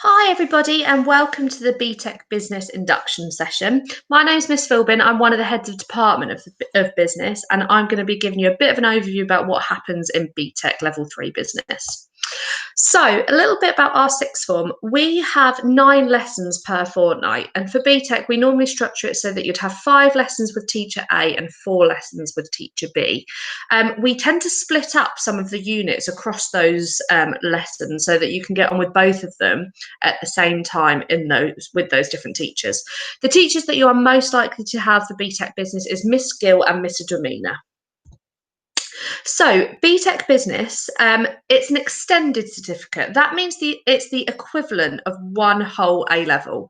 Hi everybody and welcome to the BTEC Business Induction session. My name's Miss Philbin. I'm one of the heads of department of business, and I'm going to be giving you a bit of an overview about what happens in BTEC Level 3 business. So a little bit about our sixth form. We have 9 lessons per fortnight, and for BTEC we normally structure it so that you'd have 5 lessons with teacher A and 4 lessons with teacher B. We tend to split up some of the units across those lessons so that you can get on with both of them at the same time with those different teachers. The teachers that you are most likely to have for BTEC business is Miss Gill and Miss Domina. So BTEC Business, it's an extended certificate. That means it's the equivalent of one whole A-level.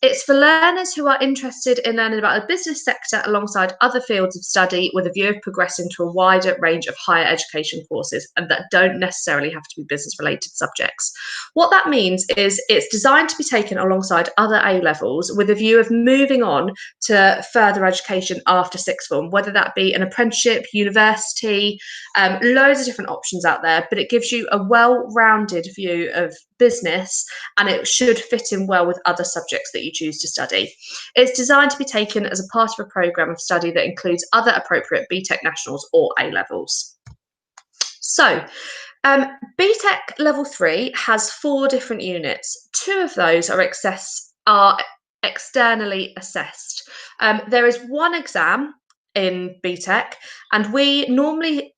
It's for learners who are interested in learning about the business sector alongside other fields of study with a view of progressing to a wider range of higher education courses, and that don't necessarily have to be business-related subjects. What that means is it's designed to be taken alongside other A-levels with a view of moving on to further education after sixth form, whether that be an apprenticeship, university, loads of different options out there, but it gives you a well-rounded view of business, and it should fit in well with other subjects that you choose to study. It's designed to be taken as a part of a programme of study that includes other appropriate BTEC Nationals or A-levels. So, BTEC Level 3 has 4 different units. 2 of those are externally assessed. There is one exam in BTEC, and we normally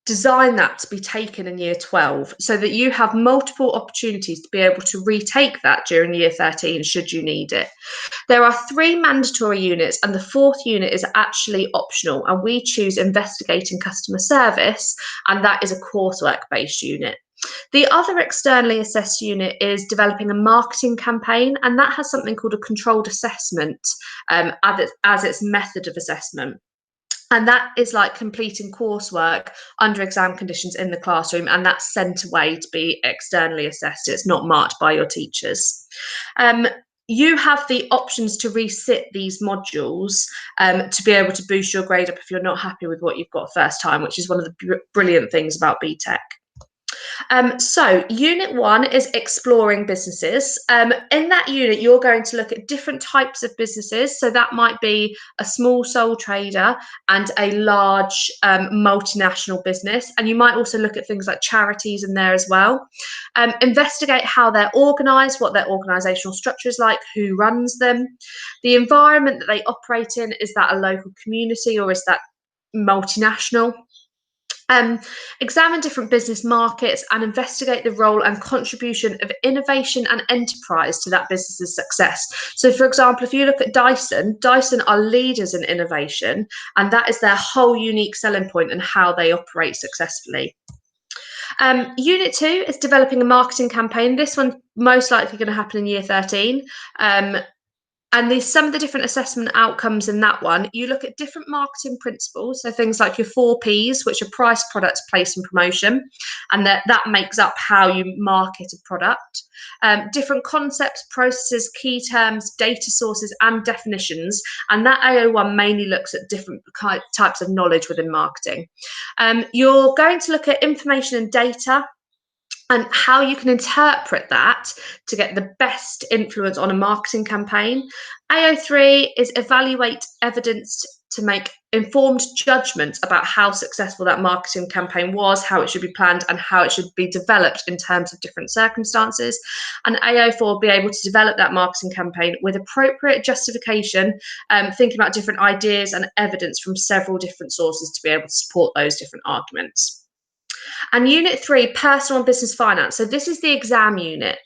design that to be taken in year 12 so that you have multiple opportunities to be able to retake that during year 13 should you need it. There are 3 mandatory units, and the 4th unit is actually optional, and we choose investigating customer service, and that is a coursework based unit. The other externally assessed unit is developing a marketing campaign, and that has something called a controlled assessment as its method of assessment. And that is like completing coursework under exam conditions in the classroom, and that's sent away to be externally assessed. It's not marked by your teachers. You have the options to resit these modules to be able to boost your grade up if you're not happy with what you've got first time, which is one of the brilliant things about BTEC. So unit 1 is exploring businesses. In that unit, you're going to look at different types of businesses. So that might be a small sole trader and a large multinational business. And you might also look at things like charities in there as well. Investigate how they're organised, what their organisational structure is like, who runs them, the environment that they operate in. Is that a local community or is that multinational? Examine different business markets and investigate the role and contribution of innovation and enterprise to that business's success. So, for example, if you look at Dyson are leaders in innovation, and that is their whole unique selling point and how they operate successfully. Unit 2 is developing a marketing campaign. This one most likely going to happen in year 13. And there's some of the different assessment outcomes in that one. You look at different marketing principles, so things like your 4 Ps, which are price, product, place, and promotion, and that makes up how you market a product. Different concepts, processes, key terms, data sources, and definitions, and that AO1 mainly looks at different types of knowledge within marketing. You're going to look at information and data, and how you can interpret that to get the best influence on a marketing campaign. AO3 is evaluate evidence to make informed judgments about how successful that marketing campaign was, how it should be planned, and how it should be developed in terms of different circumstances. And AO4 will be able to develop that marketing campaign with appropriate justification, thinking about different ideas and evidence from several different sources to be able to support those different arguments. And unit 3, personal and business finance. So this is the exam unit.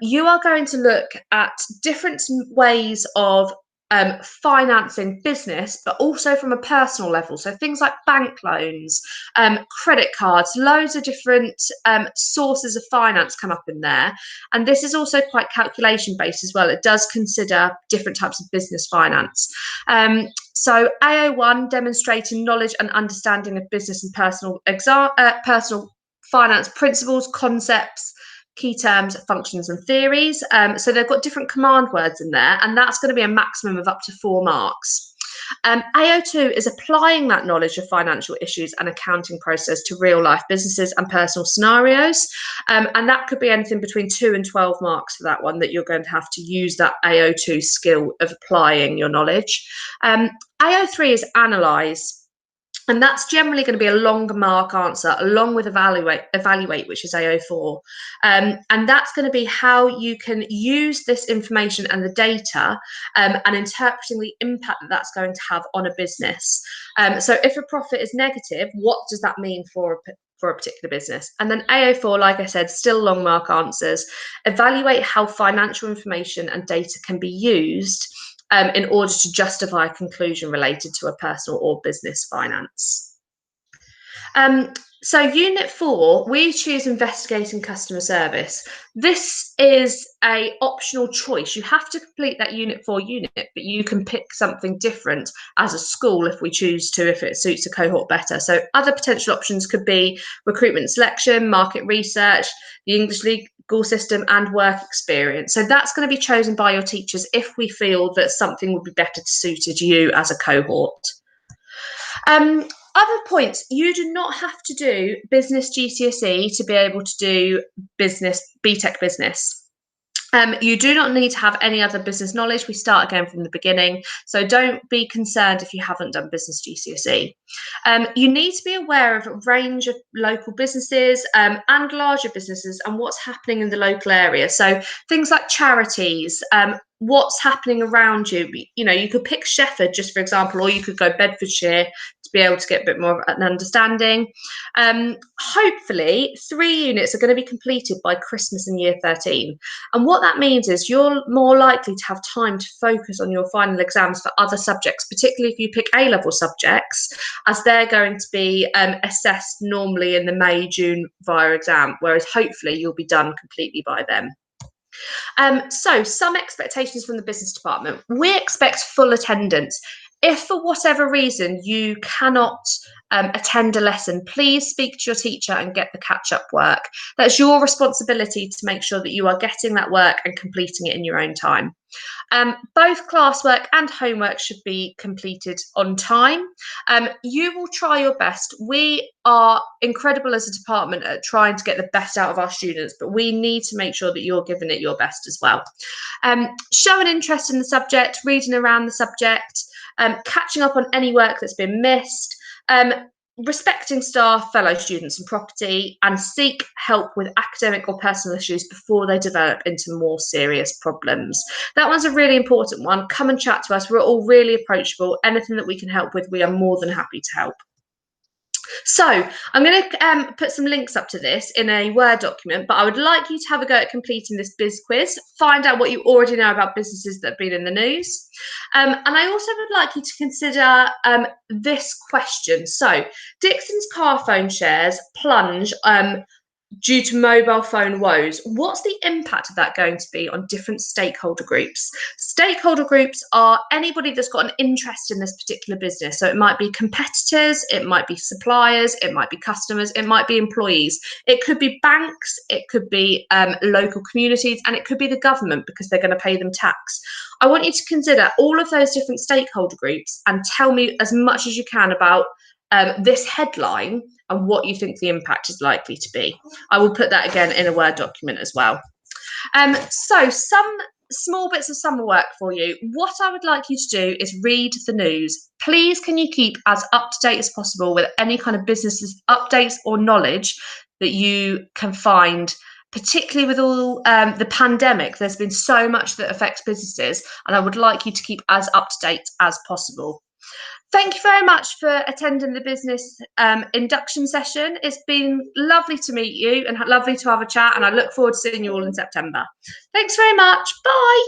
You are going to look at different ways of financing business, but also from a personal level. So things like bank loans, credit cards, loads of different sources of finance come up in there. And this is also quite calculation based as well. It does consider different types of business finance. So AO1, demonstrating knowledge and understanding of business and personal finance principles, concepts, key terms, functions, and theories. So they've got different command words in there, and that's going to be a maximum of up to 4 marks. AO2 is applying that knowledge of financial issues and accounting process to real life businesses and personal scenarios. And that could be anything between 2 and 12 marks for that one, that you're going to have to use that AO2 skill of applying your knowledge. AO3 is analyse. And that's generally going to be a longer mark answer along with evaluate, which is AO4. And that's going to be how you can use this information and the data and interpreting the impact that that's going to have on a business. So if a profit is negative, what does that mean for a particular business? And then AO4, like I said, still long mark answers. Evaluate how financial information and data can be used in order to justify a conclusion related to a personal or business finance. So Unit 4, we choose investigating customer service. This is a optional choice. You have to complete that Unit 4 unit, but you can pick something different as a school if we choose to, if it suits a cohort better. So other potential options could be recruitment selection, market research, the English legal system, and work experience. So that's going to be chosen by your teachers if we feel that something would be better suited you as a cohort. Other points, you do not have to do business GCSE to be able to do business, BTEC business. You do not need to have any other business knowledge. We start again from the beginning. So don't be concerned if you haven't done business GCSE. You need to be aware of a range of local businesses and larger businesses and what's happening in the local area. So things like charities, what's happening around you. You know, you could pick Shefford, just for example, or you could go Bedfordshire to be able to get a bit more of an understanding. Hopefully 3 units are going to be completed by Christmas in year 13. And what that means is you're more likely to have time to focus on your final exams for other subjects, particularly if you pick A-level subjects, as they're going to be assessed normally in the May, June via exam, whereas hopefully you'll be done completely by then. So some expectations from the business department. We expect full attendance. If for whatever reason you cannot attend a lesson, please speak to your teacher and get the catch-up work. That's your responsibility to make sure that you are getting that work and completing it in your own time. Both classwork and homework should be completed on time. You will try your best. We are incredible as a department at trying to get the best out of our students, but we need to make sure that you're giving it your best as well. Show an interest in the subject, reading around the subject, catching up on any work that's been missed, respecting staff, fellow students and property, and seek help with academic or personal issues before they develop into more serious problems. That one's a really important one. Come and chat to us. We're all really approachable. Anything that we can help with, we are more than happy to help. So I'm going to put some links up to this in a Word document, but I would like you to have a go at completing this biz quiz, find out what you already know about businesses that have been in the news. And I also would like you to consider this question. So Dixon's car phone shares plunge due to mobile phone woes. What's the impact of that going to be on different stakeholder groups? Stakeholder groups are anybody that's got an interest in this particular business. So it might be competitors, it might be suppliers, it might be customers, it might be employees. It could be banks, it could be local communities, and it could be the government because they're going to pay them tax. I want you to consider all of those different stakeholder groups and tell me as much as you can about this headline and what you think the impact is likely to be. I will put that again in a Word document as well. So some small bits of summer work for you. What I would like you to do is read the news. Please, can you keep as up to date as possible with any kind of business updates or knowledge that you can find, particularly with all the pandemic. There's been so much that affects businesses, and I would like you to keep as up to date as possible. Thank you very much for attending the business induction session. It's been lovely to meet you and lovely to have a chat, and I look forward to seeing you all in September. Thanks very much. Bye.